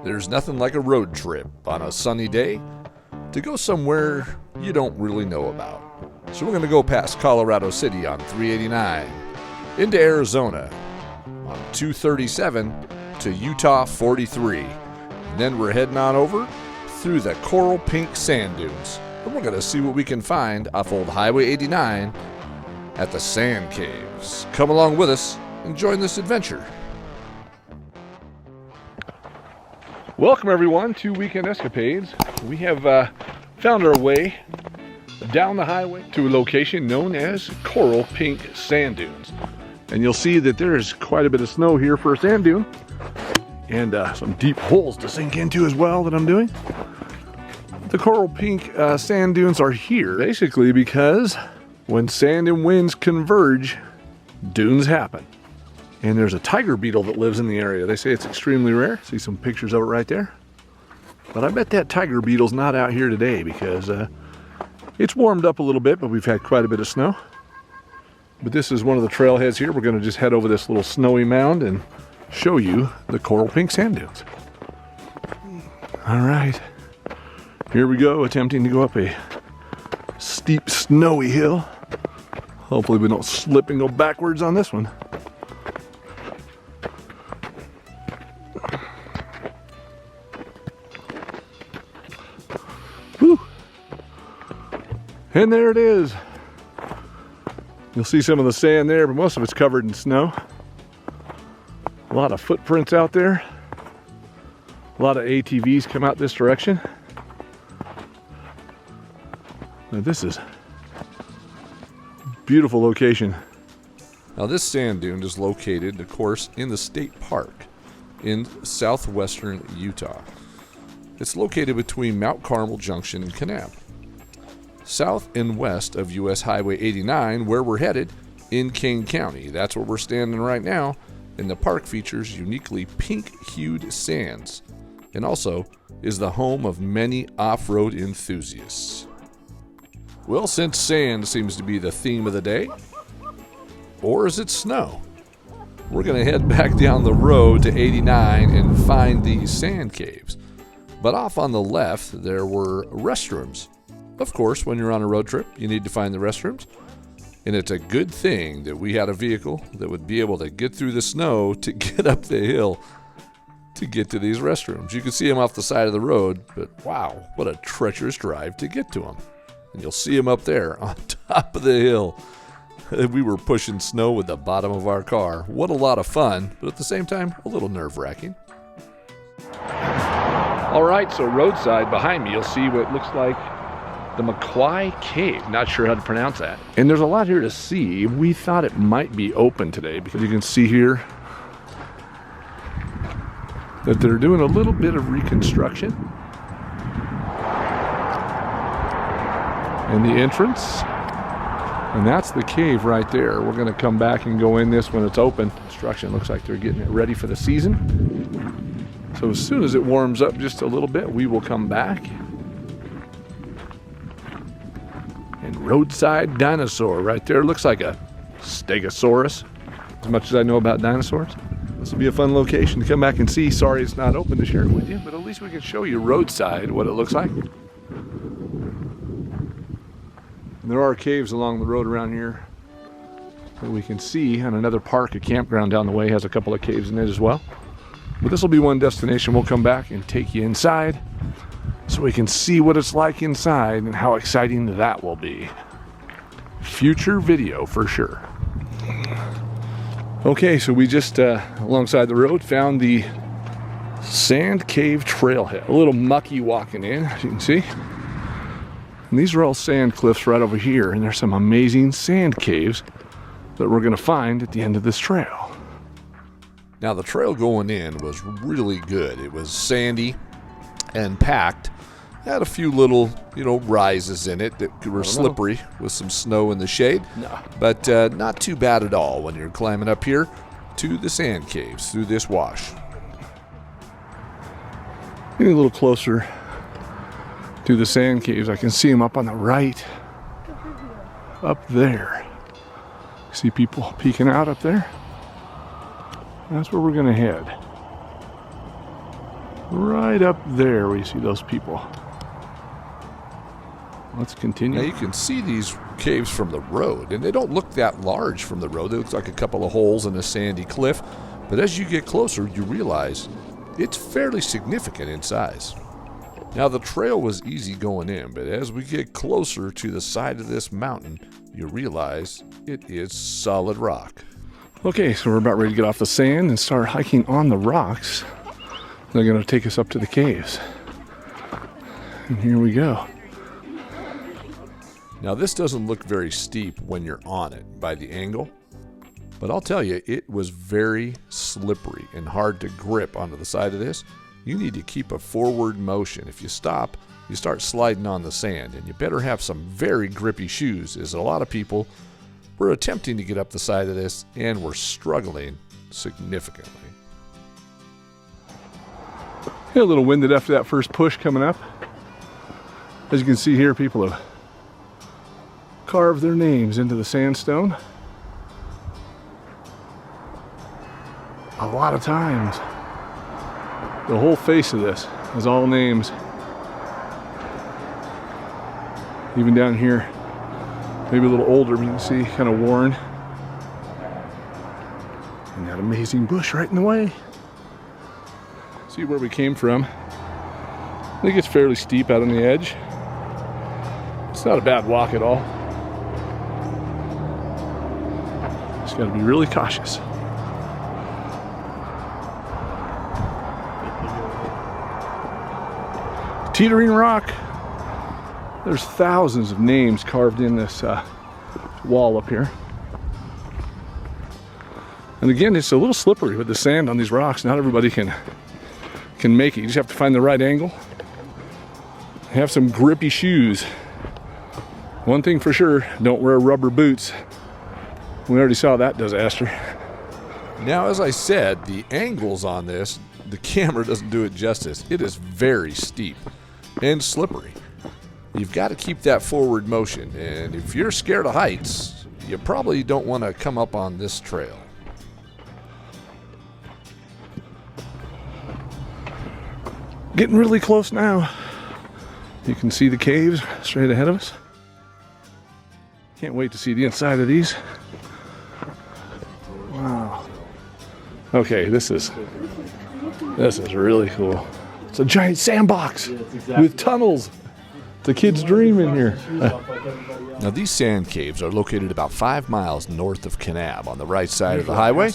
There's nothing like a road trip on a sunny day to go somewhere you don't really know about. So we're going to go past Colorado City on 389, into Arizona on 237 to Utah 43. And then we're heading on over through the coral pink sand dunes. And we're going to see what we can find off old Highway 89 at the Sand Caves. Come along with us and join this adventure. Welcome everyone to Weekend Escapades. We have found our way down the highway to a location known as Coral Pink Sand Dunes. And you'll see that there is quite a bit of snow here for a sand dune. And some deep holes to sink into as well that I'm doing. The Coral Pink sand dunes are here basically because when sand and winds converge, dunes happen. And there's a tiger beetle that lives in the area. They say it's extremely rare. See some pictures of it right there. But I bet that tiger beetle's not out here today because it's warmed up a little bit, but we've had quite a bit of snow. But this is one of the trailheads here. We're going to just head over this little snowy mound and show you the Coral Pink sand dunes. All right, here we go, attempting to go up a steep snowy hill. Hopefully we don't slip and go backwards on this one. Whew. And there it is. You'll see some of the sand there, but most of it's covered in snow. A lot of footprints out there. A lot of ATVs come out this direction. Now this is a beautiful location. Now this sand dune is located, of course, in the state park in southwestern Utah. It's located between Mount Carmel Junction and Kanab, south and west of US Highway 89, where we're headed in Kane County. That's where we're standing right now. And the park features uniquely pink-hued sands and also is the home of many off-road enthusiasts. Well, since sand seems to be the theme of the day, or is it snow? We're going to head back down the road to 89 and find these sand caves. But off on the left, there were restrooms. Of course, when you're on a road trip, you need to find the restrooms. And it's a good thing that we had a vehicle that would be able to get through the snow to get up the hill to get to these restrooms. You can see them off the side of the road, but wow, what a treacherous drive to get to them. And you'll see them up there on top of the hill. We were pushing snow with the bottom of our car. What a lot of fun, but at the same time, a little nerve-wracking. All right, so roadside behind me, you'll see what looks like the McQuay Cave. Not sure how to pronounce that. And there's a lot here to see. We thought it might be open today because you can see here that they're doing a little bit of reconstruction. And the entrance, and that's the cave right there. We're going to come back and go in this when it's open. Construction looks like they're getting it ready for the season. So as soon as it warms up just a little bit, we will come back. And roadside dinosaur right there. Looks like a stegosaurus. As much as I know about dinosaurs, this will be a fun location to come back and see. Sorry it's not open to share it with you, but at least we can show you roadside what it looks like. And there are caves along the road around here that we can see, and another park, a campground down the way, has a couple of caves in it as well. But this will be one destination. We'll come back and take you inside so we can see what it's like inside and how exciting that will be. Future video for sure. Okay, so we just alongside the road found the Sand Cave Trailhead. A little mucky walking in, as you can see. And these are all sand cliffs right over here, and there's some amazing sand caves that we're going to find at the end of this trail. Now the trail going in was really good. It was sandy and packed. Had a few little, rises in it that were slippery with some snow in the shade. No. But not too bad at all when you're climbing up here to the sand caves through this wash. Getting a little closer to the sand caves. I can see them up on the right. Up there. See people peeking out up there? That's where we're going to head. Right up there we see those people. Let's continue. Now you can see these caves from the road, and they don't look that large from the road. They look like a couple of holes in a sandy cliff. But as you get closer, you realize it's fairly significant in size. Now the trail was easy going in, but as we get closer to the side of this mountain, you realize it is solid rock. Okay, so we're about ready to get off the sand and start hiking on the rocks. They're going to take us up to the caves. And here we go. Now this doesn't look very steep when you're on it by the angle, but I'll tell you, it was very slippery and hard to grip onto the side of this. You need to keep a forward motion. If you stop, you start sliding on the sand, and you better have some very grippy shoes, as a lot of people were attempting to get up the side of this and were struggling significantly. Yeah, a little winded after that first push coming up. As you can see here, people have carved their names into the sandstone. A lot of times. The whole face of this is all names. Even down here, maybe a little older, but you can see kind of worn. And that amazing bush right in the way. See where we came from. I think it's fairly steep out on the edge. It's not a bad walk at all. Just got to be really cautious. Teetering rock. There's thousands of names carved in this wall up here. And again, it's a little slippery with the sand on these rocks. Not everybody can make it. You just have to find the right angle. Have some grippy shoes. One thing for sure, don't wear rubber boots. We already saw that disaster. Now, as I said, the angles on this, the camera doesn't do it justice. It is very steep and slippery. You've got to keep that forward motion, and if you're scared of heights, you probably don't want to come up on this trail. Getting really close now. You can see the caves straight ahead of us. Can't wait to see the inside of these. Wow. Okay, this is really cool. It's a giant sandbox with tunnels. It's a kid's dream in here. Now these sand caves are located about 5 miles north of Kanab on the right side of the highway.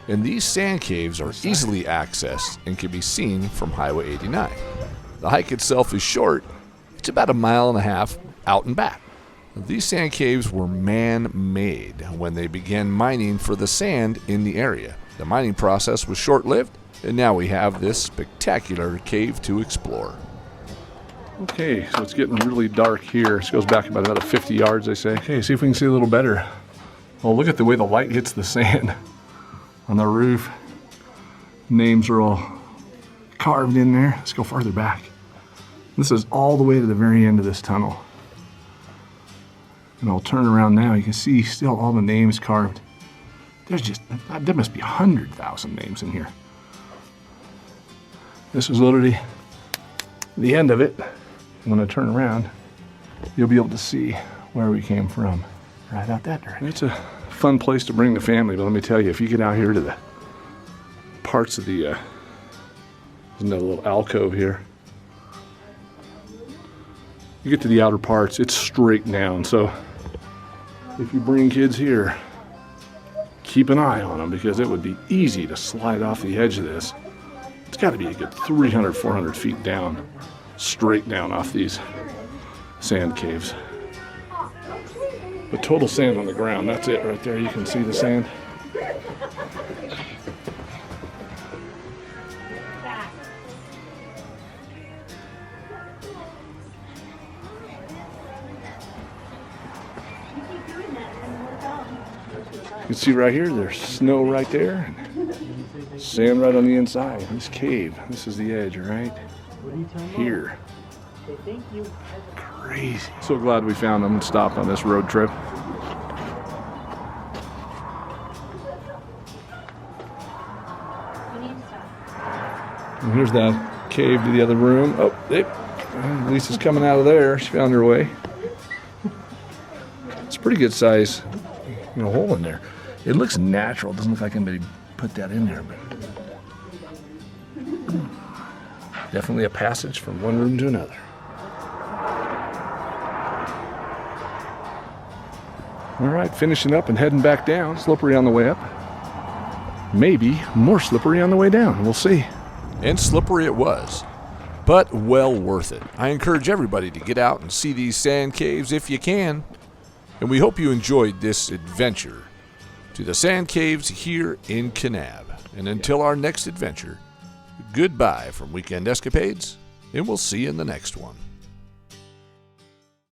And these sand caves are easily accessed and can be seen from Highway 89. The hike itself is short. It's about 1.5 miles out and back. These sand caves were man-made when they began mining for the sand in the area. The mining process was short-lived, and now we have this spectacular cave to explore. Okay, so it's getting really dark here. This goes back about another 50 yards, they say. Okay, see if we can see a little better. Oh, look at the way the light hits the sand on the roof. Names are all carved in there. Let's go farther back. This is all the way to the very end of this tunnel. And I'll turn around now. You can see still all the names carved. There must be 100,000 names in here. This is literally the end of it. When I turn around, you'll be able to see where we came from. Right out that direction. It's a fun place to bring the family, but let me tell you, if you get out here to the parts of the, there's another little alcove here. You get to the outer parts, it's straight down. So if you bring kids here, keep an eye on them, because it would be easy to slide off the edge of this. It's got to be a good 300, 400 feet down, straight down off these sand caves. But total sand on the ground, that's it right there. You can see the sand. You can see right here, there's snow right there, and sand right on the inside. This cave, this is the edge, right here. Crazy. So glad we found them and stopped on this road trip. And here's that cave to the other room. Oh, Lisa's coming out of there. She found her way. It's a pretty good size, hole in there. It looks natural. It doesn't look like anybody put that in there, but definitely a passage from one room to another. All right, finishing up and heading back down. Slippery on the way up. Maybe more slippery on the way down. We'll see. And slippery it was, but well worth it. I encourage everybody to get out and see these sand caves if you can. And we hope you enjoyed this adventure to the sand caves here in Kanab. And until our next adventure, goodbye from Weekend Escapades, and we'll see you in the next one.